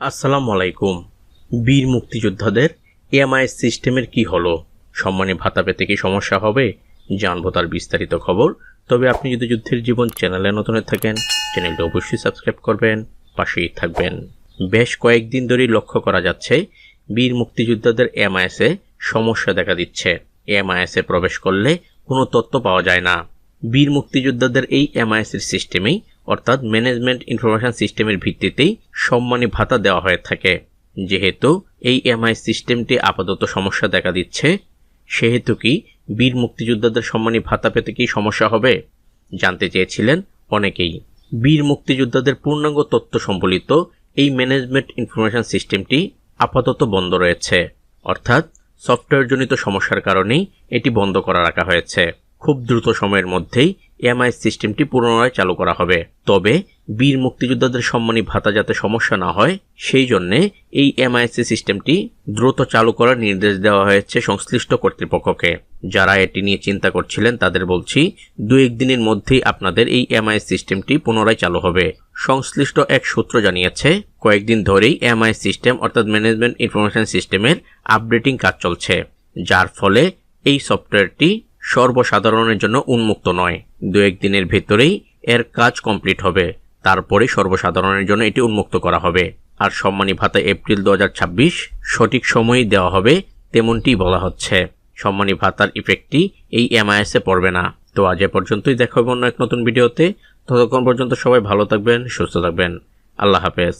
আসসালামু আলাইকুম। বীর মুক্তিযোদ্ধাদের এএমআই সিস্টেমের কি হলো? সম্মানী ভাতা পেতে কি সমস্যা হবে? জানবো তার বিস্তারিত খবর। তবে আপনি যদি যুদ্ধের জীবন চ্যানেলে নতুন থাকেন, চ্যানেলটি অবশ্যই সাবস্ক্রাইব করবেন, পাশেই থাকবেন। বেশ কয়েকদিন ধরেই লক্ষ্য করা যাচ্ছে বীর মুক্তিযোদ্ধাদের এএমআইএসে সমস্যা দেখা দিচ্ছে। এএমআইএসে প্রবেশ করলে কোনো তথ্য পাওয়া যায় না। বীর মুক্তিযোদ্ধাদের এই এমআইএসের সিস্টেমেই অর্থাৎ ম্যানেজমেন্ট ইনফরমেশন সিস্টেমের ভিত্তিতেই সম্মানী ভাতা দেওয়া হয়ে থাকে। যেহেতু এই এমআই সিস্টেমটি আপাতত সমস্যা দেখা দিচ্ছে, সেহেতু কি বীর মুক্তিযোদ্ধাদের সম্মানী ভাতা পেতে কি সমস্যা হবে জানতে চেয়েছিলেন অনেকেই। বীর মুক্তিযোদ্ধাদের পূর্ণাঙ্গ তথ্য সম্বলিত এই ম্যানেজমেন্ট ইনফরমেশন সিস্টেমটি আপাতত বন্ধ রয়েছে, অর্থাৎ সফটওয়্যারজনিত সমস্যার কারণেই এটি বন্ধ করা রাখা হয়েছে। খুব দ্রুত সময়ের মধ্যেই এমআই সিস্টেমটি পুনরায় চালু করা হবে। তবে বীর মুক্তিযোদ্ধাদের সম্মানী ভাতা যাতে সমস্যা না হয় সেই জন্যে এই এমআইএসসি সিস্টেমটি দ্রুত চালু করার নির্দেশ দেওয়া হয়েছে সংশ্লিষ্ট কর্তৃপক্ষকে। যারা এটি নিয়ে চিন্তা করছিলেন তাদের বলছি, 2-1 দিনের মধ্যেই আপনাদের এই এমআই সিস্টেমটি পুনরায় চালু হবে। সংশ্লিষ্ট এক সূত্র জানিয়েছে, কয়েকদিন ধরেই এমআই সিস্টেম অর্থাৎ ম্যানেজমেন্ট ইনফরমেশন সিস্টেমের আপডেটিং কাজ চলছে, যার ফলে এই সফটওয়্যারটি সর্বসাধারণের জন্য উন্মুক্ত নয়। 2-1 দিনের ভেতরেই এর কাজ কমপ্লিট হবে, তারপরে সর্বসাধারণের জন্য এটি উন্মুক্ত করা হবে। আর সম্মানী ভাতা এপ্রিল 2026 সঠিক সময়ই দেওয়া হবে তেমনটি বলা হচ্ছে। সম্মানী ভাতার ইফেক্টটি এই এমআইএসে পড়বে না। তো আজ এ পর্যন্তই, দেখা হবে অন্য এক নতুন ভিডিওতে। ততক্ষণ পর্যন্ত সবাই ভালো থাকবেন, সুস্থ থাকবেন। আল্লাহ হাফেজ।